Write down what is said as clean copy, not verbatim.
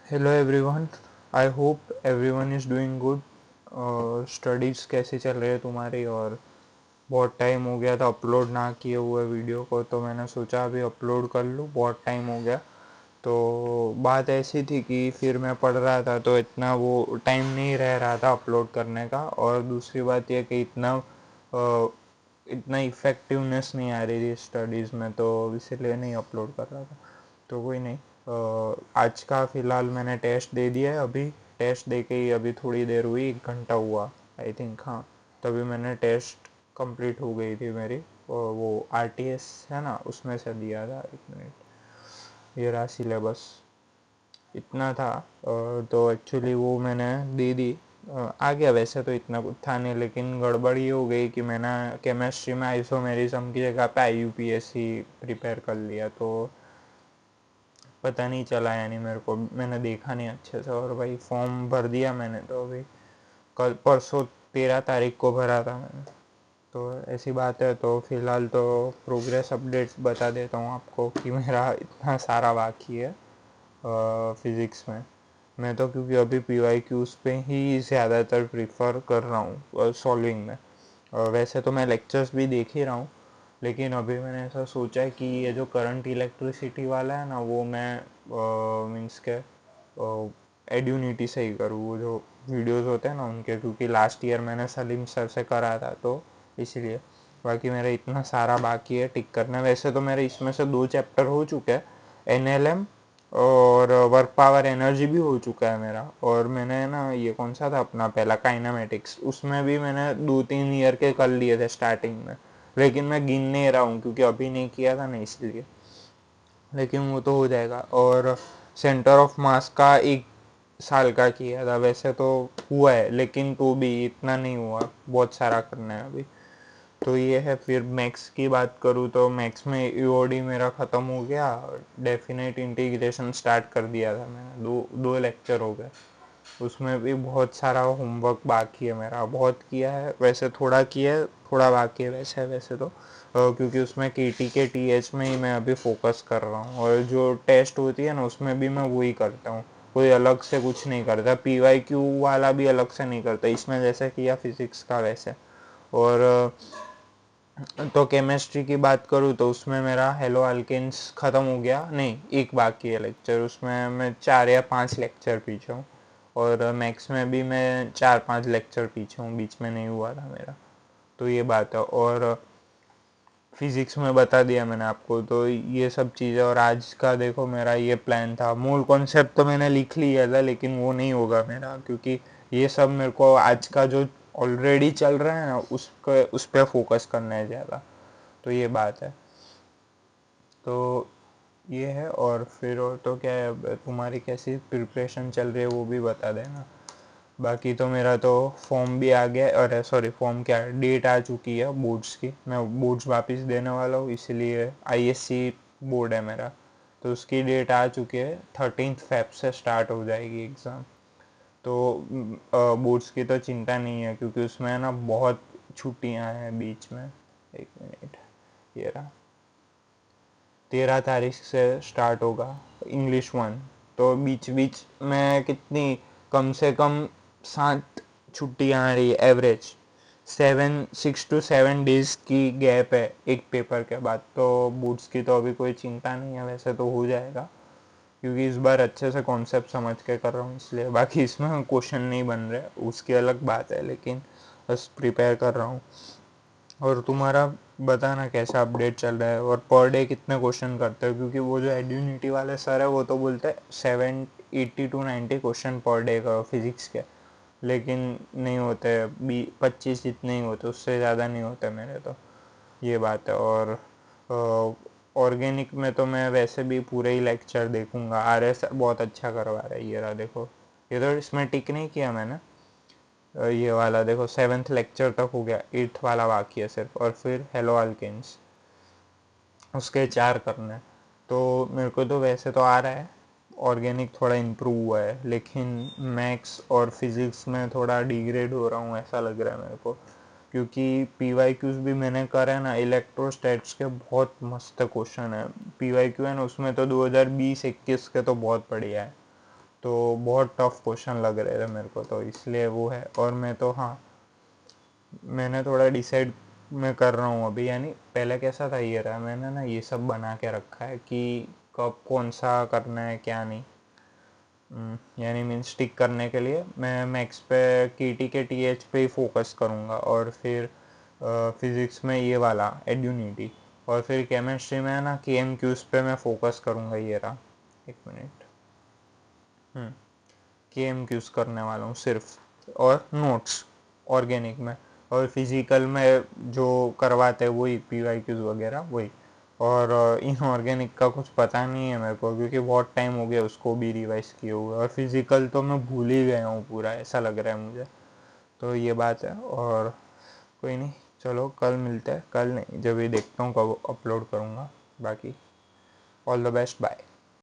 Hello everyone. I hope everyone is doing good. Studies कैसी चल रही है तुम्हारी? और बहुत टाइम हो गया था अपलोड ना किए हुए वीडियो को, तो मैंने सोचा अभी अपलोड कर लूँ, बहुत टाइम हो गया। तो बात ऐसी थी कि फिर मैं पढ़ रहा था तो इतना वो टाइम नहीं रह रहा था अपलोड करने का, और दूसरी बात यह कि इतना इफ़ेक्टिवनेस नहीं आ रही थी स्टडीज़ में, तो इसीलिए नहीं अपलोड कर रहा था। तो कोई नहीं। आज का फ़िलहाल मैंने टेस्ट दे दिया है। अभी टेस्ट दे के ही अभी थोड़ी देर हुई, 1 घंटा हुआ आई थिंक। हाँ, तभी मैंने टेस्ट कंप्लीट हो गई थी मेरी। और वो आरटीएस है ना, उसमें से दिया था। 1 मिनट, ये रहा सिलेबस, इतना था। तो एक्चुअली वो मैंने दे दी। आ गया वैसे तो, इतना कुछ था नहीं, लेकिन गड़बड़ ये हो गई कि मैंने केमिस्ट्री में आइसोमेरिज्म की जगह पे आईयूपीएसी प्रिपेयर कर लिया। तो पता नहीं चला, यानी मेरे को मैंने देखा नहीं अच्छे से, और भाई फॉर्म भर दिया मैंने। तो अभी कल परसों 13 तारीख को भरा था मैंने। तो ऐसी बात है। तो फिलहाल तो प्रोग्रेस अपडेट्स बता देता हूँ आपको कि मेरा इतना सारा बाकी है फिज़िक्स में। मैं तो क्योंकि अभी पी वाई क्यूज़ पे ही ज़्यादातर प्रीफर कर रहा हूँ सॉल्विंग में। वैसे तो मैं लेक्चर्स भी देख ही रहा हूँ, लेकिन अभी मैंने ऐसा सोचा है कि ये जो करंट इलेक्ट्रिसिटी वाला है ना, वो मैं मीन्स के एड्यूनिटी से ही करूँ, वो जो वीडियोस होते हैं ना उनके, क्योंकि लास्ट ईयर मैंने सलीम सर से करा था, तो इसलिए। बाकी मेरा इतना सारा बाकी है टिक करना। वैसे तो मेरे इसमें से 2 चैप्टर हो चुके हैं, एनएलएम और वर्क पावर एनर्जी भी हो चुका है मेरा। और मैंने ना ये कौन सा था अपना पहला, काइनामेटिक्स, उसमें भी मैंने 2-3 ईयर के कर लिए थे स्टार्टिंग में, लेकिन मैं गिन नहीं रहा हूँ क्योंकि अभी नहीं किया था ना, इसलिए। लेकिन वो तो हो जाएगा। और सेंटर ऑफ मास का 1 साल का किया था, वैसे तो हुआ है, लेकिन तो भी इतना नहीं हुआ, बहुत सारा करना है अभी। तो ये है। फिर मैथ्स की बात करूँ तो मैथ्स में ईओडी मेरा ख़त्म हो गया। डेफिनेट इंटीग्रेशन स्टार्ट कर दिया था मैंने, दो दो लेक्चर हो गए। उसमें भी बहुत सारा होमवर्क बाकी है मेरा, बहुत किया है वैसे, थोड़ा किया है, थोड़ा बाकी है वैसे। वैसे तो क्योंकि उसमें केटी के टीएच में ही मैं अभी फोकस कर रहा हूँ, और जो टेस्ट होती है ना उसमें भी मैं वही करता हूँ, कोई अलग से कुछ नहीं करता। पी वाई क्यू वाला भी अलग से नहीं करता, इसमें जैसे किया फिजिक्स का वैसे। और तो केमिस्ट्री की बात करूँ तो उसमें मेरा हेलो अल्केन्स ख़त्म हो गया, नहीं एक बाकी है लेक्चर, उसमें मैं 4 या 5 लेक्चर पीछे हूँ। और मैथ्स में भी मैं 4-5 लेक्चर पीछे हूँ, बीच में नहीं हुआ था मेरा। तो ये बात है। और फिज़िक्स में बता दिया मैंने आपको, तो ये सब चीज़ें। और आज का देखो, मेरा ये प्लान था, मूल कॉन्सेप्ट तो मैंने लिख लिया था, लेकिन वो नहीं होगा मेरा, क्योंकि ये सब मेरे को आज का जो ऑलरेडी चल रहा है ना, उस पर फोकस करना है ज़्यादा। तो ये बात है। तो ये है। और फिर और तो क्या है, तुम्हारी कैसी प्रिपरेशन चल रही है वो भी बता देना। बाकी तो मेरा तो फॉर्म भी आ गया, और सॉरी फॉर्म क्या है, डेट आ चुकी है बोर्ड्स की, मैं बोर्ड्स वापस देने वाला हूँ, इसीलिए आईएससी बोर्ड है मेरा, तो उसकी डेट आ चुकी है। 13 फेब से स्टार्ट हो जाएगी एग्ज़ाम। तो बोर्ड्स की तो चिंता नहीं है, क्योंकि उसमें ना बहुत छुट्टियां हैं बीच में। 1 मिनट, ये रहा, 13 तारीख से स्टार्ट होगा इंग्लिश 1। तो बीच बीच में कितनी, कम से कम 7 छुट्टियाँ आ रही है एवरेज। 6 to 7 डेज की गैप है एक पेपर के बाद। तो बोर्ड्स की तो अभी कोई चिंता नहीं है, वैसे तो हो जाएगा, क्योंकि इस बार अच्छे से कॉन्सेप्ट समझ के कर रहा हूँ इसलिए। बाकी इसमें क्वेश्चन नहीं बन रहे, उसकी अलग बात है, लेकिन बस प्रिपेयर कर रहा हूँ। और तुम्हारा बताना कैसा अपडेट चल रहा है, और पर डे कितने क्वेश्चन करते हो? क्योंकि वो जो एड्यूनिटी वाले सर है वो तो बोलते हैं 80 to 90 क्वेश्चन पर डे करो फिजिक्स के, लेकिन नहीं होते, 25 जितने ही होते, उससे ज़्यादा नहीं होते मेरे तो। ये बात है। और ऑर्गेनिक में तो मैं वैसे भी पूरे ही लेक्चर देखूंगा, आर एस बहुत अच्छा करवा रहा है। ये रहा देखो, ये तो इसमें टिक नहीं किया मैंने। ये वाला देखो, 7th लेक्चर तक हो गया, 8th वाला बाकी है सिर्फ, और फिर हेलो अल्केन्स, उसके 4 करने हैं। तो मेरे को तो वैसे तो आ रहा है, ऑर्गेनिक थोड़ा इम्प्रूव हुआ है, लेकिन मैथ्स और फिज़िक्स में थोड़ा डिग्रेड हो रहा हूँ ऐसा लग रहा है मेरे को। क्योंकि पी वाई क्यूज़ भी मैंने करा है ना, इलेक्ट्रोस्टैट्स के बहुत मस्त क्वेश्चन है। पी वाई क्यू है ना, उसमें तो 2020-21 के तो बहुत बढ़िया है। तो बहुत टफ क्वेश्चन लग रहे थे मेरे को, तो इसलिए वो है। और मैं तो हाँ, मैंने थोड़ा डिसाइड मैं कर रहा हूँ अभी, यानी पहले कैसा था ये रहा, मैंने ना ये सब बना के रखा है कि कब कौन सा करना है क्या नहीं। यानी मीन्स टिक करने के लिए मैं मैथ्स पे कीटी के टीएच पे ही फोकस करूँगा, और फिर फिज़िक्स में ये वाला एड्यूनिटी, और फिर केमिस्ट्री में ना के एम क्यूज़ पे मैं फोकस करूँगा। ये रहा, एक मिनट, के एम क्यूज़ करने वाला हूँ सिर्फ, और नोट्स ऑर्गेनिक में, और फिज़िकल में जो करवाते हैं वही पी वाई क्यूज़ वगैरह वही। और इनऑर्गेनिक का कुछ पता नहीं है मेरे को, क्योंकि बहुत टाइम हो गया उसको भी रिवाइज किए हुए, और फिज़िकल तो मैं भूल ही गया हूँ पूरा, ऐसा लग रहा है मुझे। तो ये बात है। और कोई नहीं, चलो कल मिलते हैं, कल नहीं जब भी देखता हूँ कब अपलोड करूँगा। बाकी ऑल द बेस्ट, बाय।